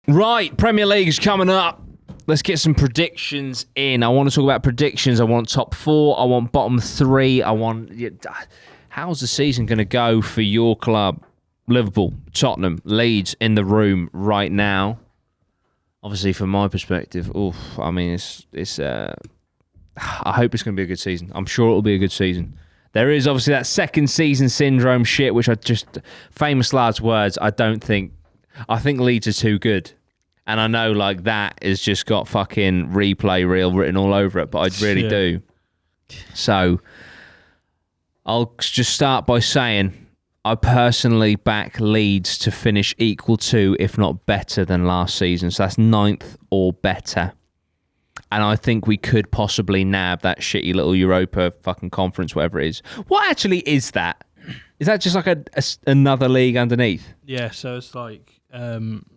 Right, Premier League's coming up. Let's get some predictions in. I want to talk about predictions. I want top 4. I want bottom 3. How's the season going to go for your club? Liverpool, Tottenham, Leeds in the room right now. Obviously, from my perspective, I hope it's going to be a good season. I'm sure it'll be a good season. There is obviously that second season syndrome shit, which famous last words, I think Leeds are too good. And I know like that has just got fucking replay reel written all over it, but I really do. So I'll just start by saying I personally back Leeds to finish equal to, if not better than last season. So that's 9th or better. And I think we could possibly nab that shitty little Europa fucking conference, whatever it is. What actually is that? Is that just like another league underneath? Yeah, so it's like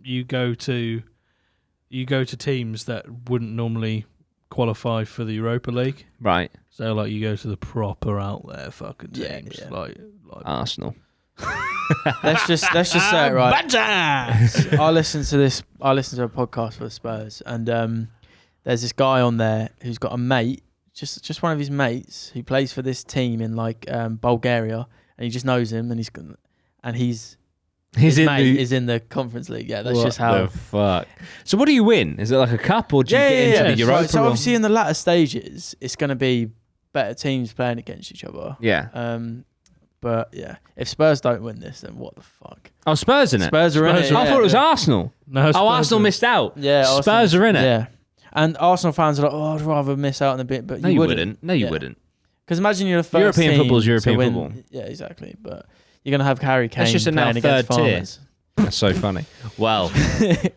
you go to teams that wouldn't normally qualify for the Europa League. Right. So like you go to the proper out there fucking teams. Yeah. Like Arsenal. let's just say it right. I listened to a podcast for the Spurs, and there's this guy on there who's got a mate, just one of his mates who plays for this team in like Bulgaria, and he just knows him, and his mate is in the Conference League. Yeah, that's just how. What the fuck? So what do you win? Is it like a cup, or do you get into the Europa? So obviously in the latter stages, it's going to be better teams playing against each other. Yeah. But yeah, if Spurs don't win this, then what the fuck? Oh, Spurs in it. Spurs are in it. I thought it was Arsenal. No, Arsenal missed out. Yeah, Spurs are in it. Yeah. And Arsenal fans are like, I'd rather miss out on a bit, but you wouldn't. No, you wouldn't. Because imagine you're the first European team football's European to win. football. Yeah, exactly. But you're going to have Harry Kane That's just playing against third tier. Farmers. That's so funny. Well,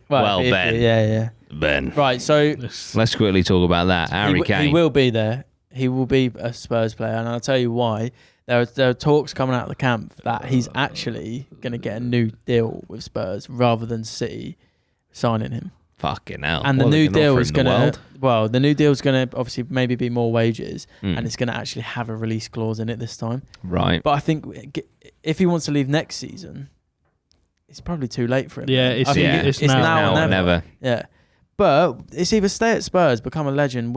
Ben. Yeah. Ben. Right, so Let's quickly talk about that. Harry Kane. He will be there. He will be a Spurs player, and I'll tell you why. There are talks coming out of the camp that he's actually going to get a new deal with Spurs rather than City signing him. Fucking hell. And the new deal is going to, the new deal is going to obviously maybe be more wages, and it's going to actually have a release clause in it this time. Right. But I think if he wants to leave next season, it's probably too late for him. Yeah, it's now or never. Yeah. But it's either stay at Spurs, become a legend,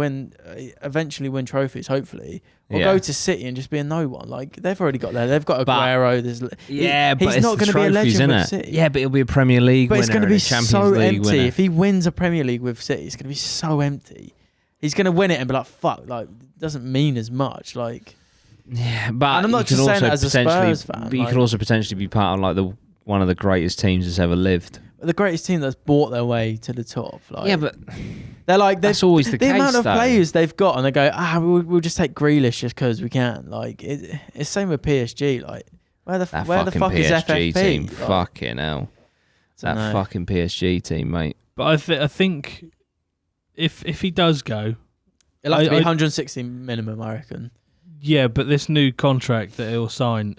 eventually win trophies, hopefully, or go to City and just be a no one. Like, they've already got there. They've got Aguero. But he's not going to be a legend with City. Yeah, but he'll be a Premier League winner. But it's going to be so empty. Winner. If he wins a Premier League with City, it's going to be so empty. He's going to win it and be like, fuck, like, it doesn't mean as much. Like, yeah, but and I'm not just saying that as a Spurs fan. But you could also potentially be part of like one of the greatest teams that's ever lived. The greatest team that's bought their way to the top. Like, yeah, but they're like that's always the case. The amount of though. players they've got, and they go, we'll just take Grealish just because we can. Like it's same with PSG. Like where the fuck PSG is FFP? Team, like, fucking hell, that fucking PSG team, mate. But I think if he does go, it'll have to be 160 minimum, I reckon. Yeah, but this new contract that he'll sign.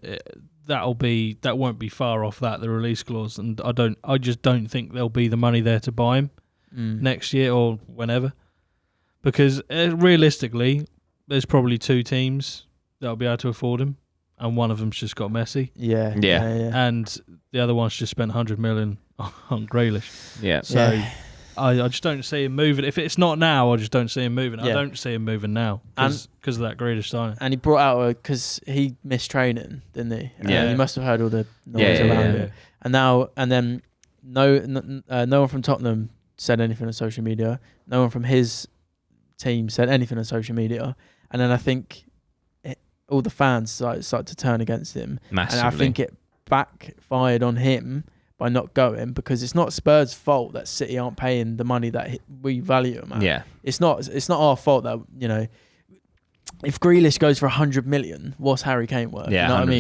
That won't be far off the release clause, and I just don't think there'll be the money there to buy him next year or whenever, because realistically, there's probably 2 teams that'll be able to afford him, and one of them's just got Messi. Yeah. And the other one's just spent 100 million on Grealish. Yeah. So I just don't see him moving. If it's not now, I just don't see him moving. Yeah. I don't see him moving now because of that Grealish signing. And he brought out because he missed training, didn't he? Yeah. You must have heard all the noise around him. And then no one from Tottenham said anything on social media. No one from his team said anything on social media. And then I think all the fans started to turn against him. Massively. And I think it backfired on him by not going, because it's not Spurs' fault that City aren't paying the money that we value them at. Yeah. It's not our fault that, if Grealish goes for 100 million, what's Harry Kane worth? Yeah, you know 100%. what I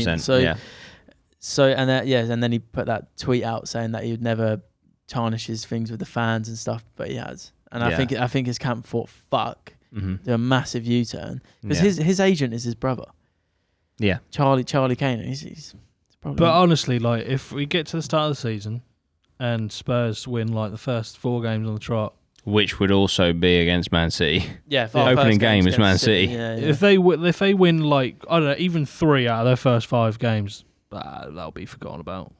mean? And then he put that tweet out saying that he would never tarnish his things with the fans and stuff, but he has. And I think his camp thought, fuck, do a massive U-turn, because his agent is his brother. Yeah. Charlie Kane. He's probably. But honestly, like, if we get to the start of the season and Spurs win like the first 4 games on the trot, which would also be against Man City. Yeah, the opening game is Man City. Yeah. If they win like, I don't know, even 3 out of their first 5 games, that'll be forgotten about.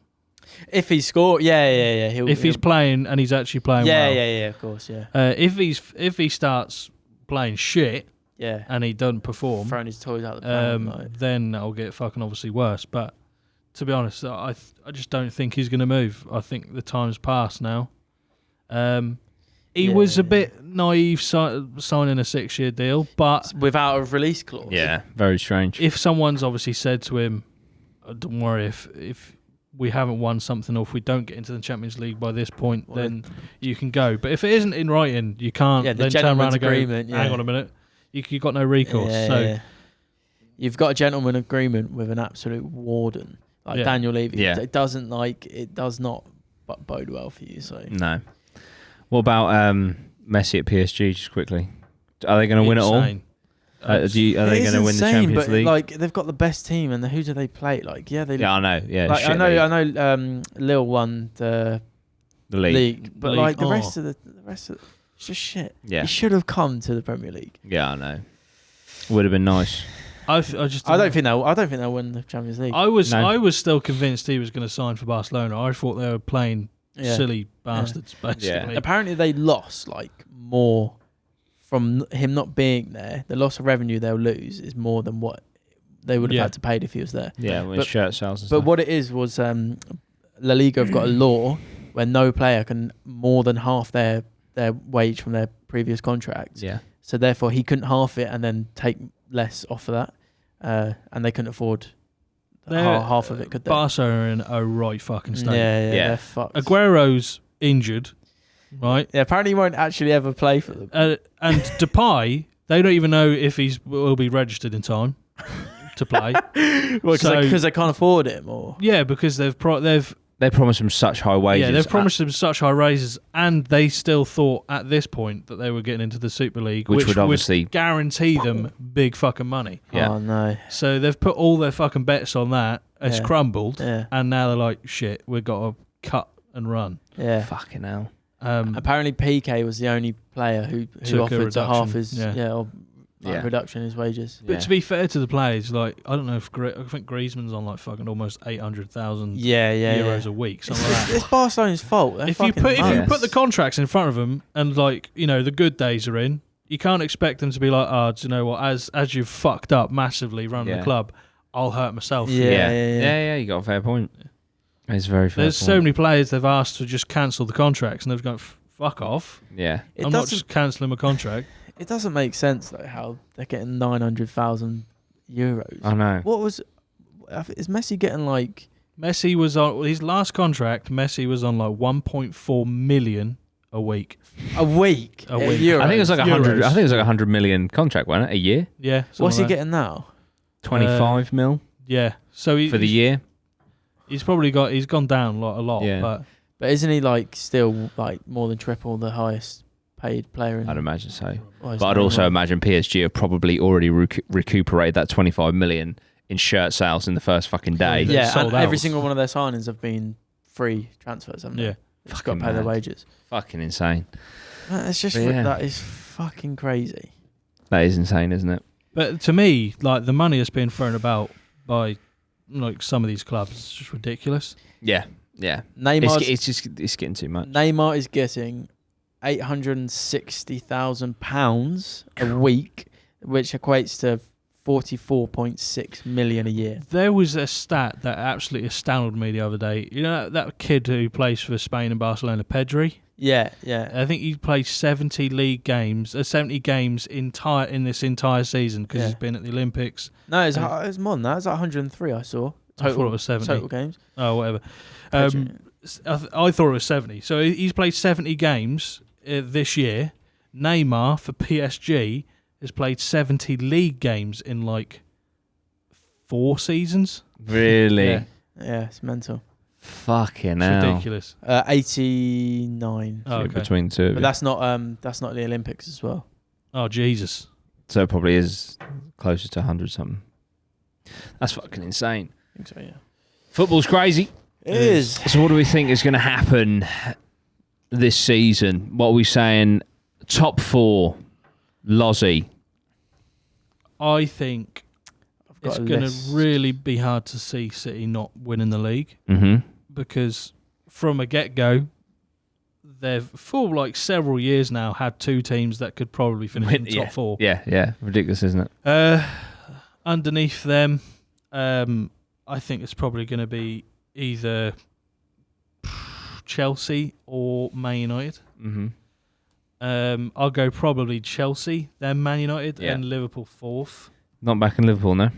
If he scored, yeah. He's playing and he's actually playing well. Yeah, of course, yeah. If he starts playing shit Yeah. and he doesn't perform, Throwing his toys out the pram, then that'll get fucking obviously worse. But to be honest, I just don't think he's going to move. I think the time's passed now. He was a bit naive signing a 6-year deal, but without a release clause. Yeah, very strange. if someone's obviously said to him, don't worry, if we haven't won something or if we don't get into the Champions League by this point, then you can go. But if it isn't in writing, you can't the then turn around and go, agreement, hang on a minute, you've got no recourse. You've got a gentleman agreement with an absolute warden like Daniel Levy. Yeah. It does not bode well for you. So No. What about Messi at PSG? Just quickly, are they going to win it all? Are they going to win the Champions League? Like they've got the best team, and who do they play? Like I know. Yeah, like, I know. Lille won the league, but like the rest of it's just shit. Yeah, he should have come to the Premier League. Yeah, I know. Would have been nice. I don't think they'll win the Champions League. I was still convinced he was going to sign for Barcelona. I thought they were playing silly bastards, basically. Yeah. Apparently, they lost like more from him not being there. The loss of revenue they'll lose is more than what they would have had to pay if he was there. Yeah, with shirt sales and stuff. But what it is was La Liga have got a law where no player can more than half their wage from their previous contract. Yeah. So therefore, he couldn't half it and then take less off of that, and they couldn't afford half of it, could they? Barca are in a right fucking state. Yeah. They're fucked. Aguero's injured, right? Yeah, apparently he won't actually ever play for them. And Depay, they don't even know if will be registered in time to play. Because they can't afford him, or because they've they promised him such high wages. Yeah, they've promised him such high raises, and they still thought at this point that they were getting into the Super League, which would obviously guarantee them big fucking money. Yeah. Oh no! So they've put all their fucking bets on that. It's crumbled, yeah. And now they're like, shit, we've got to cut and run. Yeah, fucking hell. Apparently, PK was the only player who offered to half his reduction in his wages. But to be fair to the players, like I don't know if I think Griezmann's on like fucking almost 800,000 euros a week, something like that. It's Barcelona's fault. If you put the contracts in front of them and like the good days are in, you can't expect them to be like, do you know what? As you've fucked up massively running the club, I'll hurt myself. Yeah. You got a fair point. It's very fair. There's so many players they've asked to just cancel the contracts, and they've gone, fuck off. Yeah, I'm not just cancelling my contract. It doesn't make sense though how they're getting 900,000 euros. I know. Is Messi getting like? Messi was on his last contract. Messi was on like 1.4 million a week. A week. Euros. I think it was like 100. I think it was like 100 million contract, wasn't it? A year. Yeah. What's he getting now? 25 mil. Yeah. So for the year. He's gone down a lot. Yeah. But isn't he like still like more than triple the highest paid player? I'd imagine so. But I'd also imagine PSG have probably already recuperated that 25 million in shirt sales in the first fucking day. Yeah, and every single one of their signings have been free transfers, haven't they? Yeah. They've just got to pay their wages. Fucking insane. It's just that is fucking crazy. That is insane, isn't it? But to me, like the money that's being thrown about by like some of these clubs is just ridiculous. Yeah. It's getting too much. Neymar is getting £860,000 a week, which equates to 44.6 million a year. There was a stat that absolutely astounded me the other day. You know that kid who plays for Spain and Barcelona, Pedri? Yeah. I think he played 70 league games, 70 games in this entire season because he's been at the Olympics. No, it was more than that. It was like 103 I saw. I thought it was 70. Total games. Oh, whatever. I thought it was 70. So he's played 70 games this year. Neymar for PSG has played 70 league games in like 4 seasons. Really? Yeah, it's mental. Fucking hell. It's ridiculous. 89. Oh, okay. Between two. But that's not the Olympics as well. Oh, Jesus. So it probably is closer to 100 something. That's fucking insane. I think so, yeah. Football's crazy. It is. So what do we think is going to happen this season? What are we saying? Top 4, Lozzie. I think it's going to really be hard to see City not winning the league. Mm-hmm. because from a get-go, they've for like several years now had 2 teams that could probably finish in the top 4. Yeah. Ridiculous, isn't it? Underneath them, I think it's probably going to be either Chelsea or Man United. Mm-hmm. I'll go probably Chelsea, then Man United, Yeah. and Liverpool 4th. Not back in Liverpool, no.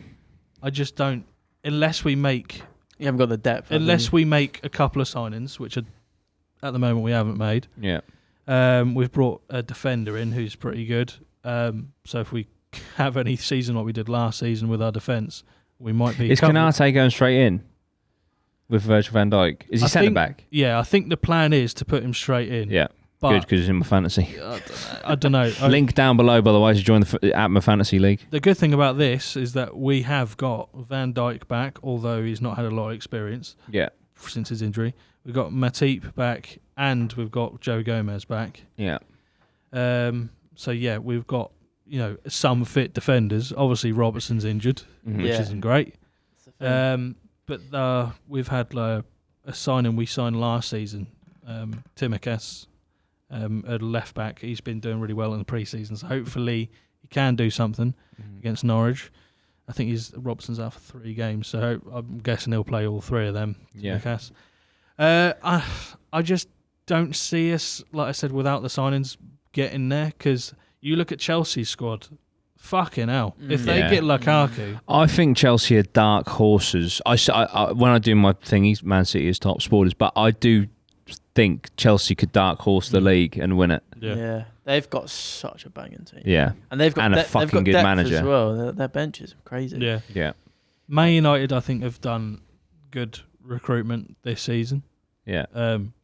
I just don't, unless we make the depth. unless we make a couple of signings, which are, at the moment we haven't made. Yeah. We've brought a defender in who's pretty good. So if we have any season like we did last season with our defence, we might be. Is Konate going straight in with Virgil van Dijk? Is he centre back? Yeah, I think the plan is to put him straight in. Yeah. But Good, because he's in my fantasy. I don't know. Link down below, by the way, to join the APMA Fantasy League. The good thing about this is that we have got Van Dijk back, although he's not had a lot of experience since his injury. We've got Matip back, and we've got Joe Gomez back. Yeah. So yeah, we've got some fit defenders. Obviously, Robertson's injured, which isn't great. But we've had a signing we signed last season, Timikas. At left back, he's been doing really well in the pre-season, so hopefully he can do something against Norwich. I think Robertson's out for 3 games, so I'm guessing he'll play all 3 of them. Yeah. I just don't see us, like I said, without the signings getting there, because you look at Chelsea's squad, fucking hell. If they get Lukaku... I think Chelsea are dark horses. I when I do my thingies, Man City is top spoilers, but I do think Chelsea could dark horse the league and win it. Yeah. They've got such a banging team. Yeah. And they've got a fucking good depth manager as well. Their benches are crazy. Yeah. Man United, I think, have done good recruitment this season. Yeah.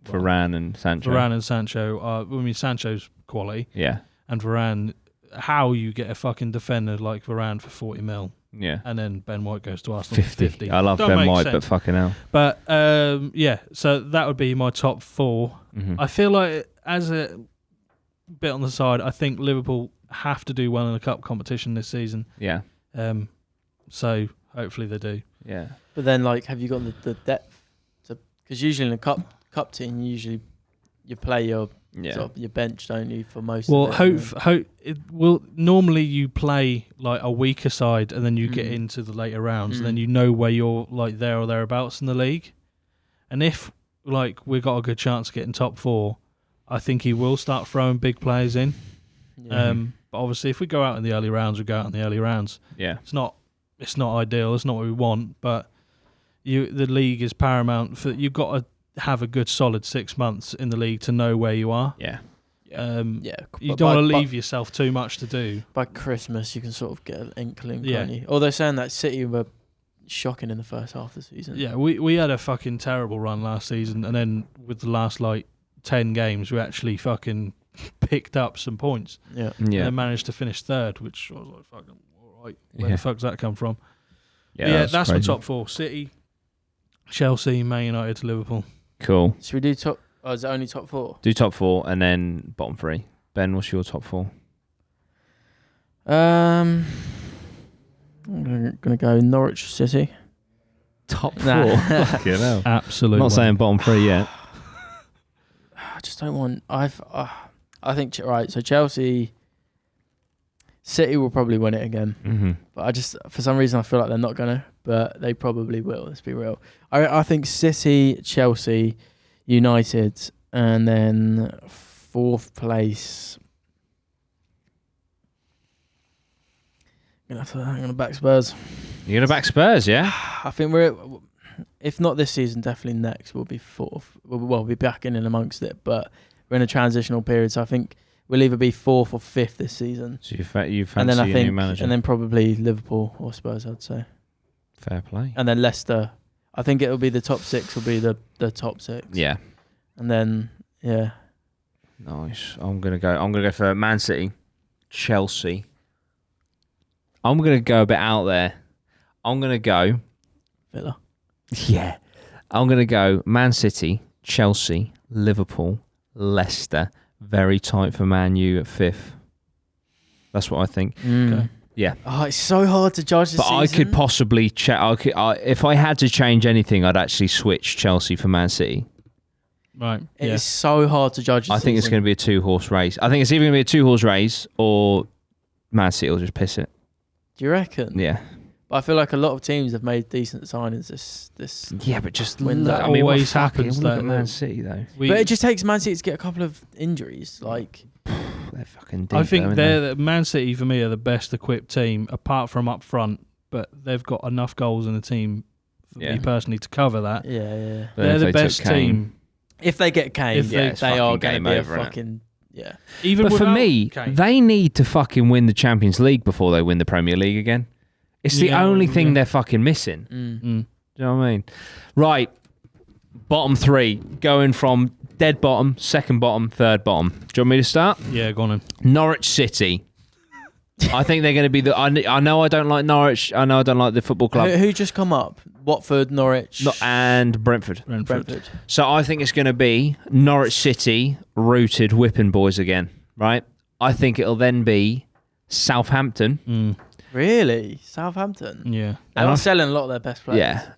Varane and Sancho. Sancho's quality. Yeah. And Varane, how you get a fucking defender like Varane for 40 mil. Yeah. And then Ben White goes to Arsenal 50. I love Ben White, but fucking hell. But so that would be my top 4. Mm-hmm. I feel like, as a bit on the side, I think Liverpool have to do well in the cup competition this season. Yeah. So hopefully they do. Yeah. But then, have you got the depth? Because usually in a cup team, you play your your bench, don't you, for most of it? Normally you play like a weaker side and then you get into the later rounds and then you know where you're like there or thereabouts in the league. And if we've got a good chance of getting top 4, I think he will start throwing big players in. But obviously if we go out in the early rounds, we go out in the early rounds. Yeah. It's not ideal, it's not what we want, but the league is paramount. You've got to have a good solid 6 months in the league to know where you are. Yeah. You don't want to leave yourself too much to do. By Christmas, you can sort of get an inkling, can't you? Although saying that, City were shocking in the first half of the season. Yeah, we had a fucking terrible run last season, and then with the last 10 games, we actually fucking picked up some points. Yeah. And then managed to finish 3rd, which I was like, fucking all right. Where the fuck's that come from? Yeah, that's my top 4: City, Chelsea, Man United, Liverpool. Cool. Should we do top? Oh, is it only top 4? Do top 4 and then bottom 3. Ben, what's your top 4? I'm gonna go Norwich City. Top 4. Fucking hell. Absolutely. Not saying bottom 3 yet. I just don't want. I think right. So Chelsea, City will probably win it again. Mm-hmm. But I just, for some reason, I feel like they're not gonna. But they probably will. Let's be real. I think City, Chelsea, United, and then 4th place. I'm gonna back Spurs. You're gonna back Spurs, yeah? I think if not this season, definitely next. We'll be 4th. We'll be back in and amongst it, but we're in a transitional period, so I think we'll either be 4th or 5th this season. So you fancy a new manager, and then probably Liverpool or Spurs, I'd say. Fair play. And then Leicester. I think it'll be the top 6. Will be the top 6. Yeah. And then Nice. I'm gonna go for Man City, Chelsea. I'm gonna go a bit out there. I'm gonna go Villa. Yeah. I'm gonna go Man City, Chelsea, Liverpool, Leicester. Very tight for Man U at 5th. That's what I think. Okay. Yeah. Oh, it's so hard to judge this But I season. could possibly if I had to change anything, I'd actually switch Chelsea for Man City. Right. It's so hard to judge this I think it's going to be a 2-horse race. I think it's either going to be a 2-horse race or Man City will just piss it. Do you reckon? Yeah. But I feel like a lot of teams have made decent signings this Yeah, but just When look, that I mean, what always fucking- happens Look that- at Man City though. but it just takes Man City to get a couple of injuries. Like, They're fucking deep. I think though, they're the Man City for me are the best equipped team apart from up front, but they've got enough goals in the team for me personally to cover that. yeah. They're the best team. If they get Kane, If they- they are fucking going to game be a over, innit? fucking yeah. Even But for without me, Kane. they need to fucking win the Champions League before they win the Premier League again. It's the Yeah, only thing yeah. they're fucking missing. Mm. Do you know what I mean? Right. Bottom 3. Going from dead bottom, second bottom, third bottom. Do you want me to start? Yeah, go on then. Norwich City. I think they're going to be the... I know I don't like Norwich. I know I don't like the football club. Who just come up? Watford, Norwich, And Brentford. Brentford. So I think it's going to be Norwich City rooted whipping boys again, right? I think it'll then be Southampton. Really? Southampton? Yeah. They're not selling a lot of their best players. Yeah.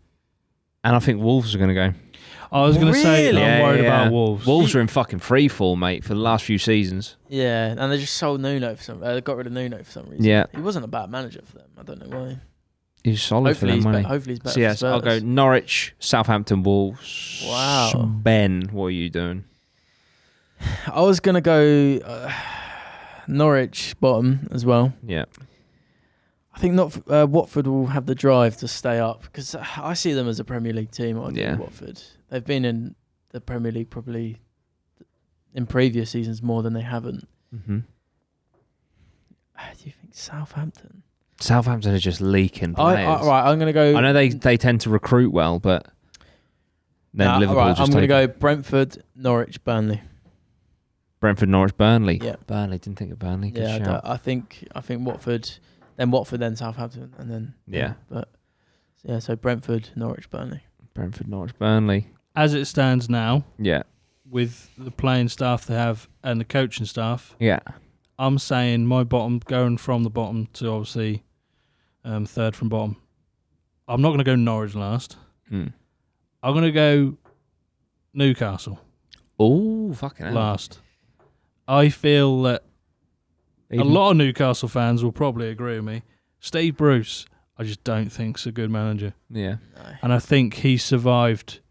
And I think Wolves are going to go. I was going to say Really? I'm worried about Wolves. Wolves are in fucking free fall, mate, for the last few seasons. Yeah, and they just sold Nuno for some. They got rid of Nuno for some reason. Yeah. He wasn't a bad manager for them. I don't know why. He's solid Hopefully, for them, money. hopefully he's better. So yes, for I'll go Spurs. Norwich, Southampton, Wolves. Wow. Ben, what are you doing? I was gonna go Norwich bottom as well. Yeah. I think not Watford will have the drive to stay up because I see them as a Premier League team. Watford. They've been in the Premier League probably in previous seasons more than they haven't. Mm-hmm. Do you think Southampton? Southampton are just leaking players. Right, I'm gonna go. I know they tend to recruit well, but then Liverpool right, just I'm gonna take go Brentford, Norwich, Burnley. Brentford, Norwich, Burnley. Yeah. Burnley, didn't think of Burnley. Good Yeah, shout. I think Watford, then Southampton, and then Yeah. But yeah, so Brentford, Norwich, Burnley. Brentford, Norwich, Burnley. As it stands now, Yeah. with the playing staff they have and the coaching staff, Yeah. I'm saying my bottom, going from the bottom to obviously third from bottom. I'm not going to go Norwich last. Hmm. I'm going to go Newcastle Oh, fucking hell. last. I feel that Even- a lot of Newcastle fans will probably agree with me. Steve Bruce, I just don't think is a good manager. Yeah. And I think he survived.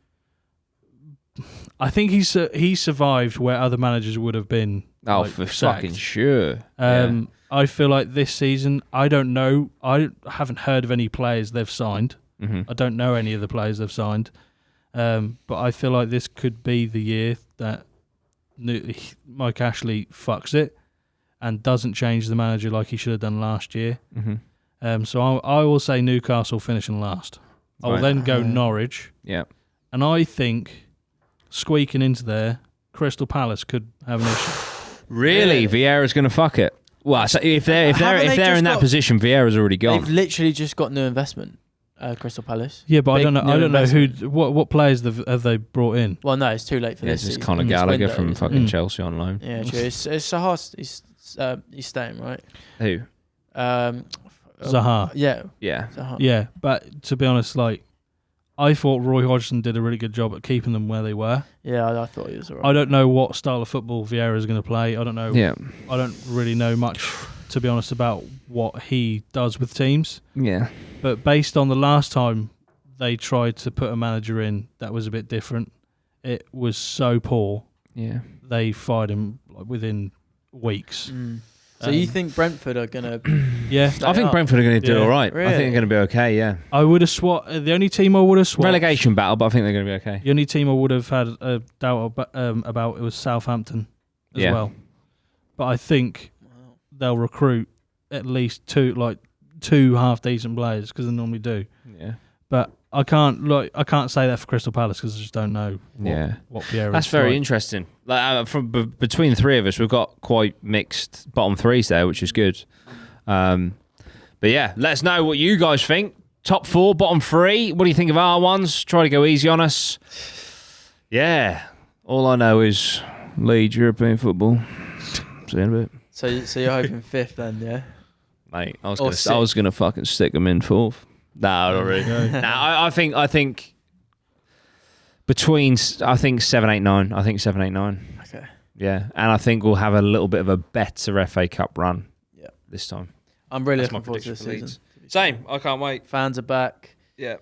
I think he survived where other managers would have been. Oh, like, for sacked. fucking sure. I feel like this season, I don't know. I haven't heard of any players they've signed. Mm-hmm. I don't know any of the players they've signed. But I feel like this could be the year that Mike Ashley fucks it and doesn't change the manager like he should have done last year. Mm-hmm. So I will say Newcastle finishing last. I will Right. then go Norwich. Yeah. And I think squeaking into there, Crystal Palace could have an issue. Really? Vieira's going to fuck it? Well, so if they're Haven't they in just that got- position, Vieira's already gone. They've literally just got new investment, Crystal Palace. Yeah, but I Big don't know. new I don't know who. investment. What players have they brought in? Well, no, it's too late for Yeah, this it's just season. Conor It's Gallagher window, from isn't it? fucking Mm. Chelsea on loan. Yeah, true. It's Zaha. He's staying, right? Who? Zaha. Yeah, Yeah. Zaha. Yeah, but to be honest, like I thought Roy Hodgson did a really good job at keeping them where they were. Yeah, I thought he was alright. I don't know what style of football Vieira is going to play. I don't know. Yeah. I don't really know much, to be honest, about what he does with teams. Yeah. But based on the last time they tried to put a manager in that was a bit different, it was so poor. Yeah. They fired him like, within weeks. So you think Brentford are gonna? Yeah, stay I think up? Brentford are going to do Yeah. all right. I Really? think they're going to be okay, yeah. I would have swapped. The only team I would have swapped. Relegation battle, but I think they're going to be okay. The only team I would have had a doubt about it was Southampton as Yeah. well. But I think they'll recruit at least two half decent players because they normally do. Yeah. But I can't say that for Crystal Palace because I just don't know what Vieira That's is very like. interesting. Like from between the three of us, we've got quite mixed bottom threes there, which is good. But yeah, let us know what you guys think. Top four, bottom three. What do you think of our ones? Try to go easy on us. Yeah. All I know is Leeds European football. See you in a bit. So you're hoping fifth then, yeah? mate. I Or was gonna fucking stick them in fourth. No, not really. No, I think between 7, 8, 9. I think 7, 8, 9. Okay. Yeah, and I think we'll have a little bit of a better FA Cup run. This time. I'm really That's looking my forward to prediction this for season. Leeds. Same. I can't wait. Fans are back. Yeah.